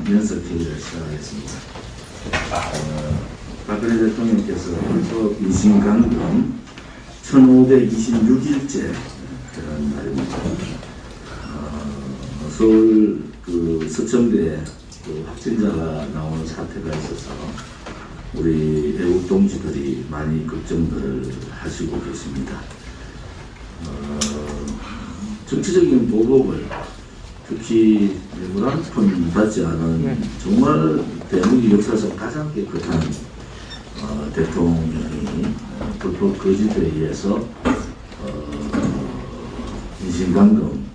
연석회의를 시작하겠습니다. 박근혜 대통령께서 헌법 인신강금 1526일째 그런 날입니다. 서울 서천대에 확진자가 나오는 사태가 있어서 우리 애국 동지들이 많이 걱정들을 하시고 계십니다. 정치적인 보복을 특히 물 한 푼 받지 않은 정말 대한민국 역사상 가장 깨끗한 대통령이 불법 거짓에 의해서 인신강금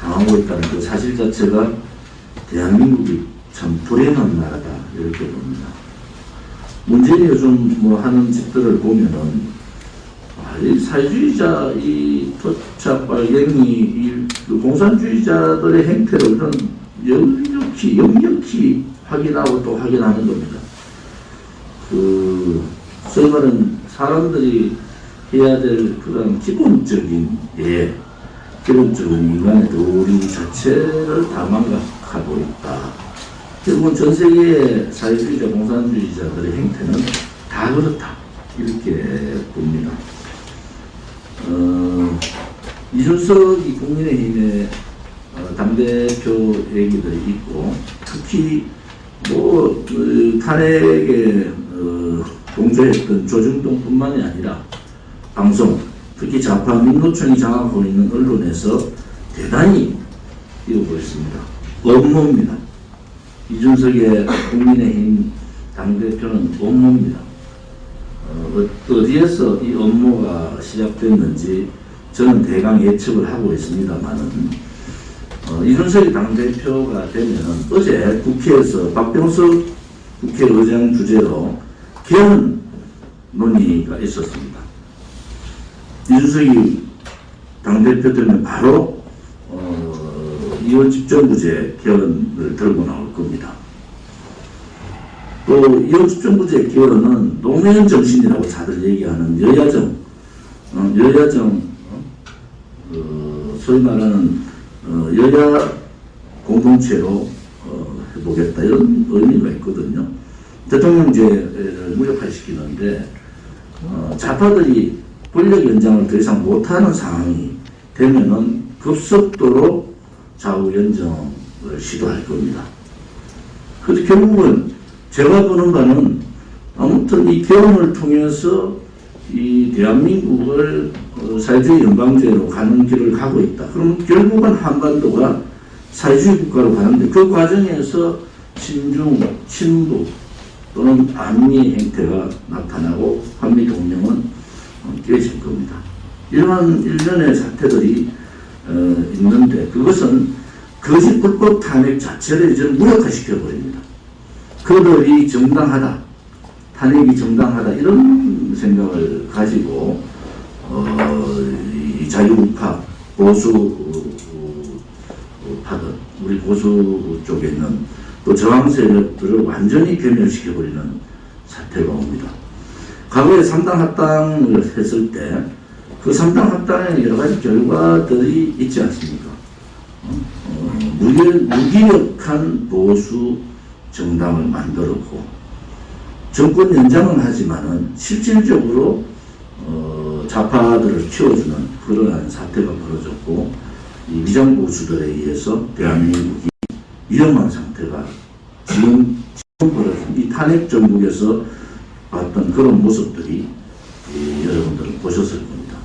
당하고 있다는 그 사실 자체가 대한민국이 참 불행한 나라다 이렇게 봅니다. 문재인이 요즘 하는 짓들을 보면은 이 사회주의자, 이 토착 빨갱이, 이 공산주의자들의 행태를 역력히 확인하고 또 확인하는 겁니다. 소위 말하는 사람들이 해야 될 그런 기본적인 기본적인 인간의 도리 자체를 다 망각하고 있다. 결국은 전 세계의 사회주의자, 공산주의자들의 행태는 다 그렇다. 이렇게 봅니다. 이준석이 국민의힘의 당대표 얘기들이 있고, 특히 탄핵에 동조했던 조중동뿐만이 아니라 방송, 특히 좌파 민노총이 장악하고 있는 언론에서 대단히 띄우고 있습니다. 업무입니다. 이준석의 국민의힘 당대표는 업무입니다. 어디에서 이 업무가 시작됐는지 저는 대강 예측을 하고 있습니다만은 이준석이 당대표가 되면 어제 국회에서 박병석 국회의장 주재로 개헌 논의가 있었습니다. 이준석이 당대표 되면 바로 이원 집정부제 개헌을 들고 나올 겁니다. 또 이원 집정부제 개헌은 노무현 정신이라고 다들 얘기하는 여야정 소위 말하는 여야 공동체로 해보겠다 이런 의미가 있거든요. 대통령제를 무력화시키는데 좌파들이 권력 연장을 더 이상 못하는 상황이 되면은 급속도로 좌우 연정을 시도할 겁니다. 그래서 결국은 제가 보는 바는 아무튼 이 개헌을 통해서 이 대한민국을 사회주의 연방제로 가는 길을 가고 있다. 그럼 결국은 한반도가 사회주의 국가로 가는데 그 과정에서 친중, 친북 또는 반미 행태가 나타나고 한미동맹은 깨질 겁니다. 이러한 일련의 사태들이 있는데 그것은 거짓 불법 탄핵 자체를 이제 무력화시켜버립니다. 그들이 정당하다, 탄핵이 정당하다 이런 생각을 가지고 이 자유우파 보수파들 우리 보수 쪽에 있는 또 저항 세력들을 완전히 괴멸시켜버리는 사태가 옵니다. 과거에 3당 합당을 했을 때 그 3당 합당에 여러 가지 결과들이 있지 않습니까? 무기력한 보수 정당을 만들었고 정권 연장은 하지만은 실질적으로 좌파들을 키워주는 그러한 사태가 벌어졌고 이 위장보수들에 의해서 대한민국이 위험한 상태가 지금 벌어진 이 탄핵 정국에서 봤던 그런 모습들이 여러분들은 보셨을 겁니다.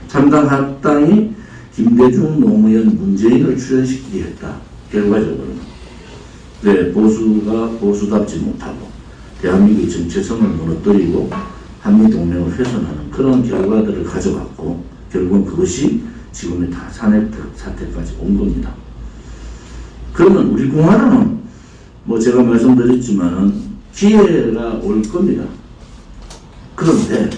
3당 합당이 김대중, 노무현, 문재인을 출연시키게 했다. 결과적으로는. 네, 보수가 보수답지 못하고 대한민국의 정체성을 무너뜨리고 한미동맹을 훼손하는 그런 결과들을 가져갔고 결국은 그것이 지금의 탄핵 사태까지 온 겁니다. 그러면 우리 공화당은 제가 말씀드렸지만은 기회가 올 겁니다. 그런데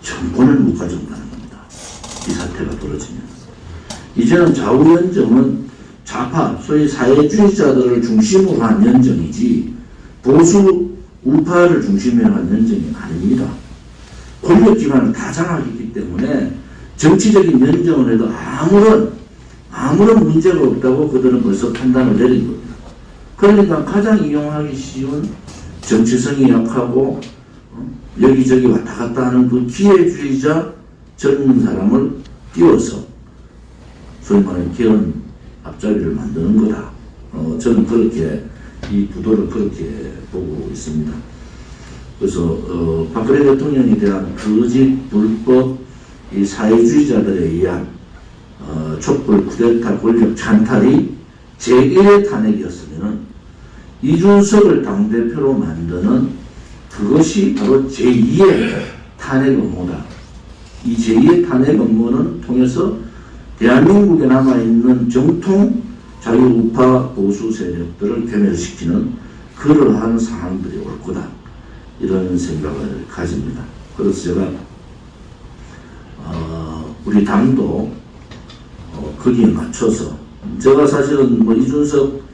정권을 못 가져온다는 겁니다. 이 사태가 벌어지면. 이제는 좌우연정은 좌파, 소위 사회주의자들을 중심으로 한 연정이지 보수 우파를 중심으로 한 연정이 아닙니다. 권력기관을 다 장악했기 때문에 정치적인 연정을 해도 아무런 문제가 없다고 그들은 벌써 판단을 내린 겁니다. 그러니까 가장 이용하기 쉬운 정치성이 약하고 여기저기 왔다 갔다 하는 그 기회주의자 젊은 사람을 띄워서 소위 말하는 개헌 앞자리를 만드는 거다. 저는 그렇게 이 구도를 그렇게 보고 있습니다. 그래서 박근혜 대통령에 대한 거짓 불법 이 사회주의자들에 의한 촛불 쿠데타 권력 찬탈이 제1의 탄핵이었으면 이준석을 당대표로 만드는 그것이 바로 제2의 탄핵 업무다. 이 제2의 탄핵 업무는 통해서 대한민국에 남아있는 정통 자유우파 보수 세력들을 괴멸시키는 그러한 상황들이 올 거다. 이런 생각을 가집니다. 그래서 제가 우리 당도 거기에 맞춰서 제가 사실은 뭐 이준석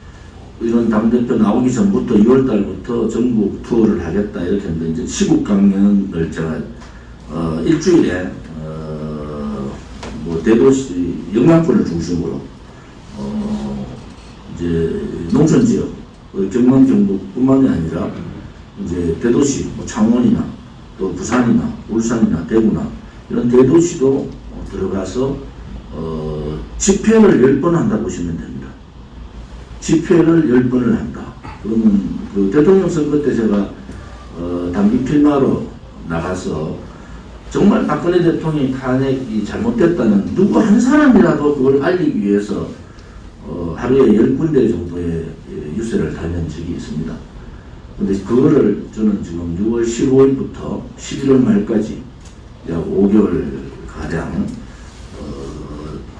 이런 당대표 나오기 전부터 2월 달부터 전국 투어를 하겠다 이렇게 했는데 이제 시국 강연을 제가 일주일에 뭐 대도시 영남권을 중심으로 이제 농촌 지역 경남 경북뿐만이 아니라 이제 대도시 뭐 창원이나 또 부산이나 울산이나 대구나 이런 대도시도 들어가서 집회를 10번 한다 보시면 됩니다. 집회를 10번을 한다. 그러면 그 대통령 선거 때 제가 단기 필마로 나가서 정말 박근혜 대통령이 탄핵이 잘못됐다는 누구 한 사람이라도 그걸 알리기 위해서 하루에 10군데 정도의 유세를 다닌 적이 있습니다. 근데 그거를 저는 지금 6월 15일부터 11월 말까지 약 5개월 가량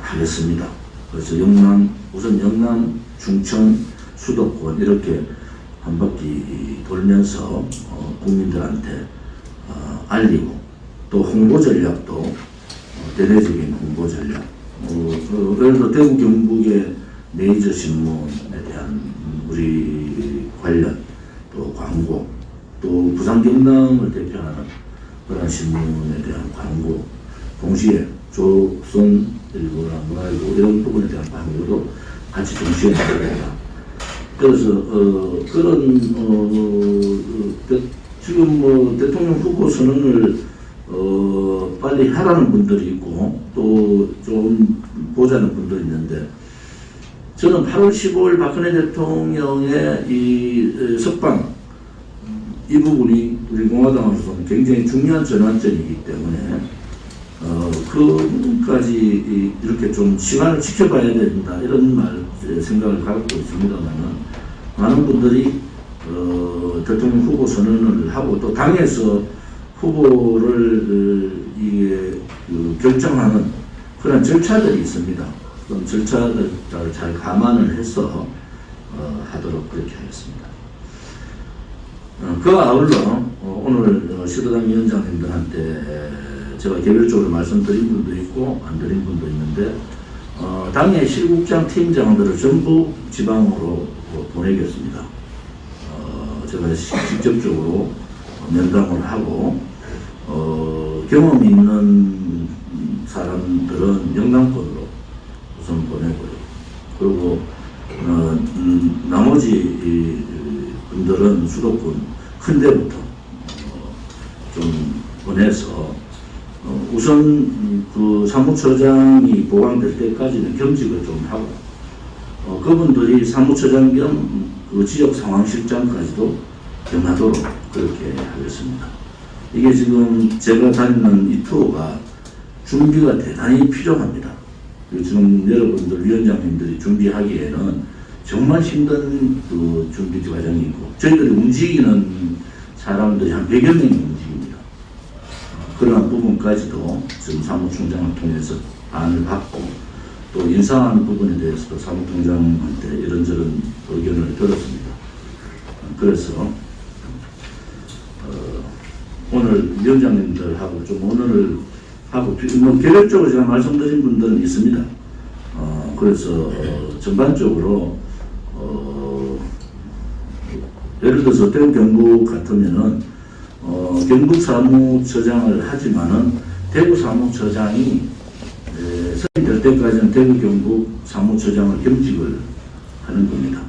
하겠습니다. 그래서 우선 영남, 충청, 수도권 이렇게 한 바퀴 돌면서 국민들한테 알리고 또 홍보 전략도 대대적인 홍보 전략. 예를 들어 대구 경북의 메이저 신문에 대한 우리 관련 또 광고, 또 부산 경남을 대표하는 그런 신문에 대한 광고, 동시에 조선일보나 문화일보 이런 부분에 대한 광고도 같이 동시에 나갑니다. 그래서 그런 지금 뭐 대통령 후보 선언을 빨리 하라는 분들이 있고 또 좀 보자는 분들이 있는데 저는 8월 15일 박근혜 대통령의 이 석방 이 부분이 우리 공화당으로서는 굉장히 중요한 전환점이기 때문에 그 부분까지 이렇게 좀 시간을 지켜봐야 된다 이런 생각을 갖고 있습니다만은 많은 분들이 대통령 후보 선언을 하고 또 당에서 후보를 결정하는 그런 절차들이 있습니다. 그런 절차를 잘 감안을 해서 하도록 그렇게 하겠습니다. 그 아울러 오늘 시도당 위원장님들한테 제가 개별적으로 말씀드린 분도 있고 안 드린 분도 있는데 당의 실국장 팀장들을 전부 지방으로 보내겠습니다. 제가 직접적으로 면담을 하고 경험 있는 사람들은 영남권으로 우선 보내고요. 그리고 나머지 분들은 수도권 큰 데부터 좀 보내서 우선 그 사무처장이 보강될 때까지는 겸직을 좀 하고 그분들이 사무처장 겸 그 지역 상황실장까지도 겸하도록 그렇게 하겠습니다. 이게 지금 제가 다니는 이 투어가 준비가 대단히 필요합니다. 지금 여러분들 위원장님들이 준비하기에는 정말 힘든 그 준비 과정이 있고 저희들이 움직이는 사람들이 한 100여 명이 움직입니다. 그러한 부분까지도 지금 사무총장을 통해서 안을 받고 또 인사하는 부분에 대해서도 사무총장한테 이런저런 의견을 들었습니다. 그래서 오늘 위원장님들하고 좀 오늘을 하고 뭐 개별적으로 제가 말씀드린 분들은 있습니다. 그래서 전반적으로 예를 들어서 대구 경북 같으면은 경북 사무처장을 하지만은 대구 사무처장이 선임될 때까지는 대구 경북 사무처장을 겸직을 하는 겁니다.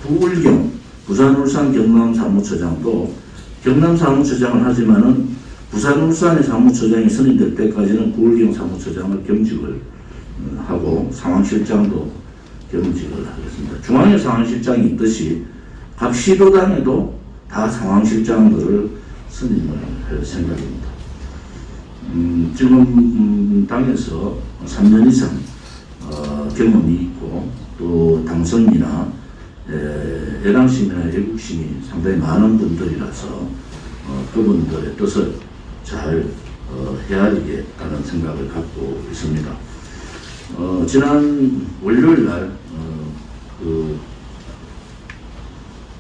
부울경 부산, 울산, 경남 사무처장도 경남 사무처장을 하지만은 부산, 울산의 사무처장이 선임될 때까지는 부울경 사무처장을 겸직을 하고 상황실장도 겸직을 하겠습니다. 중앙에 상황실장이 있듯이 각 시도당에도 다 상황실장들을 선임을 할 생각입니다. 지금 당에서 3년 이상 경험이 있고 또 당선이나 애당심이나 애국심이 상당히 많은 분들이라서 그분들의 뜻을 잘 헤아리겠다는 생각을 갖고 있습니다. 지난 월요일 날 그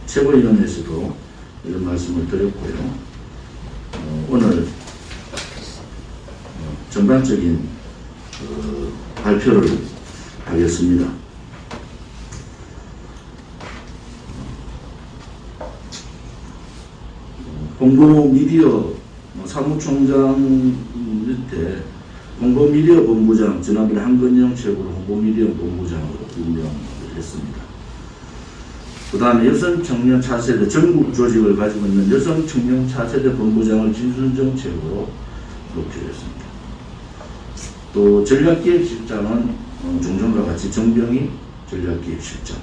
최고위원회에서도 이런 말씀을 드렸고요. 오늘 전반적인 발표를 하겠습니다. 공보미디어 사무총장 밑에 공보미디어 본부장, 지난번에 한건영 최고로 공보미디어 본부장으로 임명을 했습니다. 그 다음에 여성청년 차세대 전국 조직을 가지고 있는 여성청년 차세대 본부장을 진순정 최고로 높이를 했습니다. 또 전략기획실장은 종전과 같이 정병희 전략기획실장,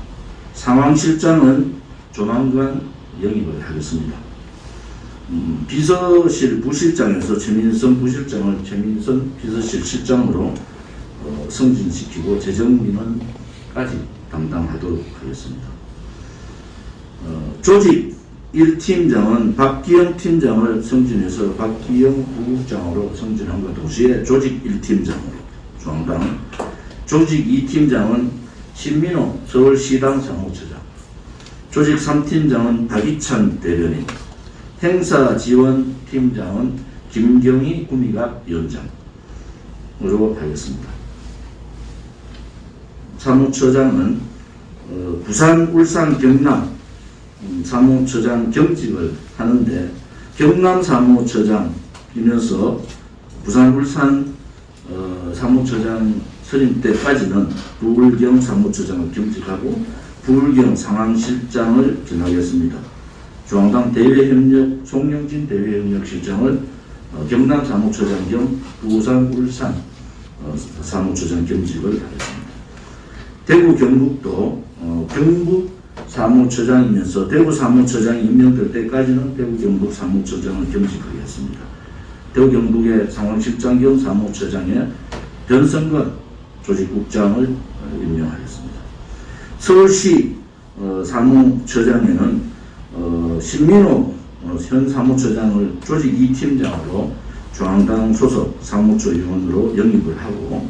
상황실장은 조만간 영입을 하겠습니다. 비서실 부실장에서 최민선 부실장을 최민선 비서실 실장으로 승진시키고 재정민원까지 담당하도록 하겠습니다. 조직 1팀장은 박기영 팀장을 승진해서 박기영 부국장으로 승진함과 동시에 조직 1팀장으로 중앙당, 조직 2팀장은 신민호 서울시당 사무처장, 조직 3팀장은 박이찬 대변인, 행사지원팀장은 김경희 구미갑위원장으로 하겠습니다. 사무처장은 부산, 울산, 경남 사무처장 겸직을 하는데 경남 사무처장이면서 부산, 울산 사무처장 선임 때까지는 부울경 사무처장을 겸직하고 부울경 상황실장을 지나겠습니다. 중앙당 대외협력 송영진 대외협력실장을 경남 사무처장 겸 부산, 울산 사무처장 겸직을 하겠습니다. 대구 경북도 경북 사무처장이면서 대구 사무처장이 임명될 때까지는 대구 경북 사무처장을 겸직하겠습니다. 대구 경북의 상황실장 겸 사무처장에 변성건 조직국장을 임명하겠습니다. 서울시 사무처장에는 신민호 현 사무처장을 조직 2팀장으로 중앙당 소속 사무처 위원으로 영입을 하고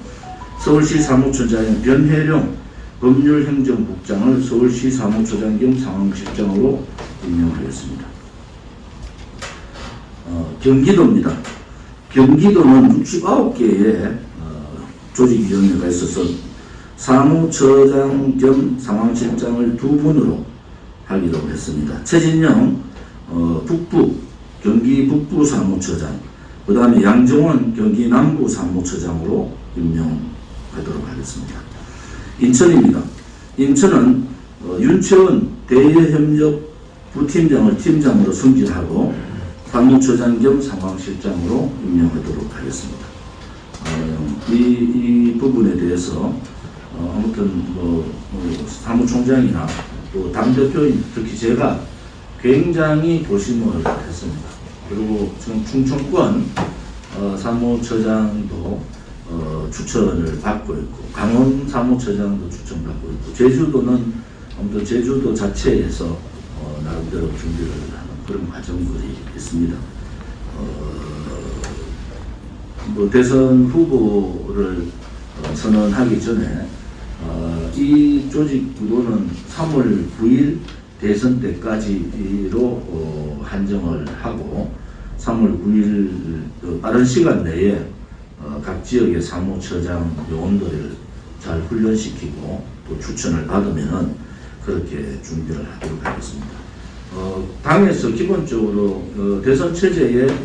서울시 사무처장인 변혜령 법률행정국장을 서울시 사무처장 겸 상황실장으로 임명하겠습니다. 경기도입니다. 경기도는 69개의 조직위원회가 있어서 사무처장 겸 상황실장을 2분으로 하기로 했습니다. 최진영 북부 경기 북부 사무처장, 그 다음에 양정원 경기 남부 사무처장으로 임명하도록 하겠습니다. 인천입니다. 인천은 윤채원 대외협력 부팀장을 팀장으로 승진하고 사무처장 겸 상황실장으로 임명하도록 하겠습니다. 이 부분에 대해서 아무튼 사무총장이나 또 당대표인 특히 제가 굉장히 고심을 했습니다. 그리고 지금 충청권 사무처장도 추천을 받고 있고 강원 사무처장도 추천받고 있고 제주도는 아무튼 제주도 자체에서 나름대로 준비를 하는 그런 과정들이 있습니다. 대선 후보를 선언하기 전에 이 조직 구도는 3월 9일 대선 때까지로 한정을 하고 3월 9일 빠른 시간 내에 각 지역의 사무처장 요원들을 잘 훈련시키고 또 추천을 받으면은 그렇게 준비를 하도록 하겠습니다. 당에서 기본적으로 대선 체제의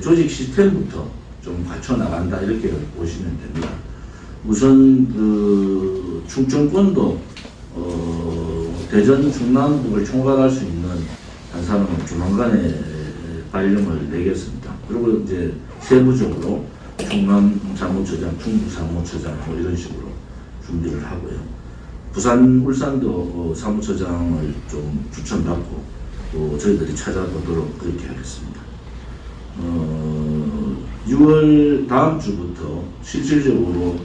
조직 시스템부터 좀 갖춰 나간다 이렇게 보시면 됩니다. 우선 충청권도 대전 중남북을 총괄할 수 있는 한 사람은 조만간에 발령을 내겠습니다. 그리고 이제 세부적으로 충남 사무처장, 충북 사무처장 뭐 이런 식으로 준비를 하고요. 부산, 울산도 사무처장을 좀 추천받고 또 저희들이 찾아보도록 그렇게 하겠습니다. 6월 다음 주부터 실질적으로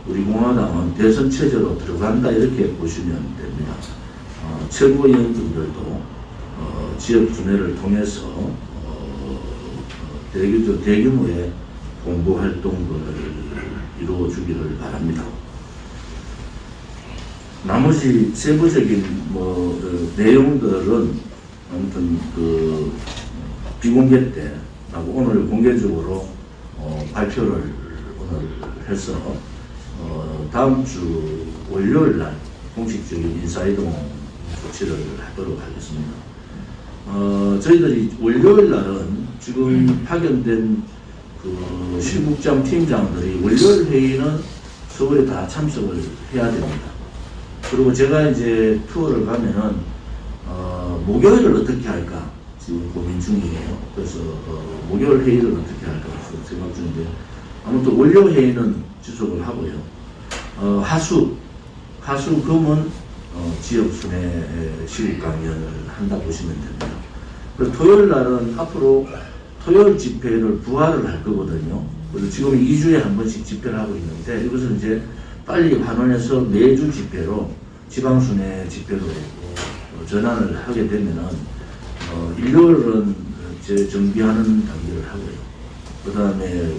우리 공화당은 대선 체제로 들어간다 이렇게 보시면 됩니다. 최고위원들도 지역 분해를 통해서 대규모의 공부 활동들을 이루어주기를 바랍니다. 나머지 세부적인 내용들은 아무튼 비공개 때 하고 오늘 공개적으로 발표를 오늘 해서 다음 주 월요일 날 공식적인 인사이동 조치를 하도록 하겠습니다. 저희들이 월요일 날은 지금 파견된 시국장 팀장들이 월요일 회의는 서울에 다 참석을 해야 됩니다. 그리고 제가 이제 투어를 가면은 목요일을 어떻게 할까 지금 고민 중이에요. 그래서 목요일 회의를 어떻게 할까 생각 중인데 아무튼 월요 회의는 지속을 하고요. 하수 금은 지역 순회 시국 강연을 한다 보시면 됩니다. 그래서 토요일 날은 앞으로 토요일 집회를 부활을 할 거거든요. 그래서 지금 2주에 한 번씩 집회를 하고 있는데 이것을 이제 빨리 환원해서 매주 집회로 지방순회 집회로 전환을 하게 되면은 일요일은 재정비하는 단계를 하고요. 그 다음에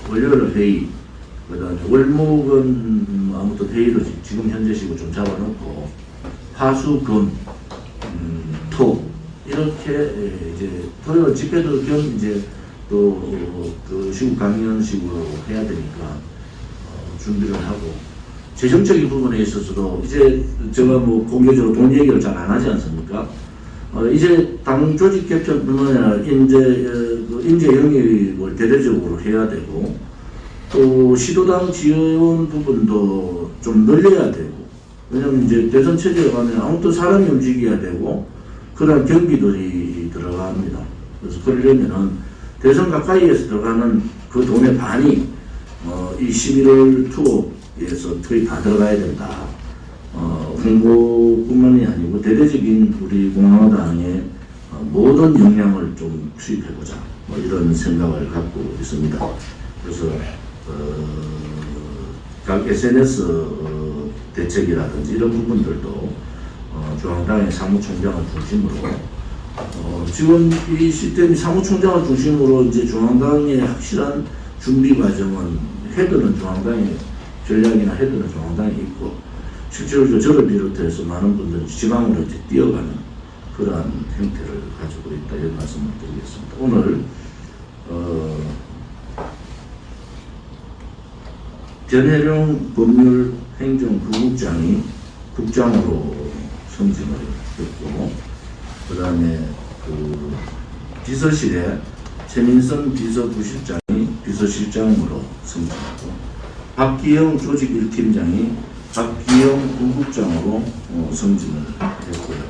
월요일 회의, 그 다음에 월목은 아무튼 회의를 지금 현재식으로 좀 잡아놓고 화수금 토 이렇게 이제 토요일 집회도 겸 이제 또 시국 강연식으로 해야 되니까 준비를 하고 재정적인 부분에 있어서도 이제 제가 공개적으로 돈 얘기를 잘 안 하지 않습니까? 이제 당 조직 개편뿐만 아니라 인재 영입을 대대적으로 해야 되고 또 시도당 지원 부분도 좀 늘려야 되고 왜냐면 이제 대선 체제에 가면 아무튼 사람이 움직여야 되고 그런 경비들이 들어갑니다. 그래서 그러려면은 대선 가까이에서 들어가는 그 돈의 반이 이 11월 투어에서 거의 다 들어가야 된다. 홍보뿐만이 아니고 대대적인 우리 공화당의 모든 역량을 좀 투입해보자. 이런 생각을 갖고 있습니다. 그래서 각 SNS 대책이라든지 이런 부분들도 중앙당의 사무총장을 중심으로 지금 이 시스템이 사무총장을 중심으로 이제 중앙당의 확실한 준비 과정은 헤드는 중앙당의 전략이나 헤드는 중앙당에 있고 실제로 저를 비롯해서 많은 분들이 지방으로 이제 뛰어가는 그러한 형태를 가지고 있다 이런 말씀을 드리겠습니다. 오늘 변혜룡 법률행정부국장이 국장으로 승진을 했고 그 다음에 비서실에 최민선 비서부실장이 비서실장으로 승진하고 박기영 조직 1팀장이 박기영 부국장으로 승진을 했고요.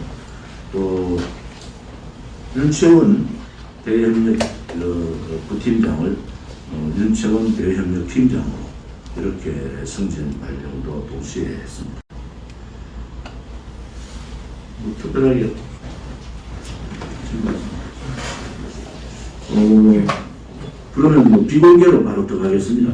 또 윤채원 대외협력 부팀장을 윤채원 대외협력 팀장으로 이렇게 승진 발령도 동시에 했습니다. 특별하게 그러면 비공개로 바로 들어가겠습니다.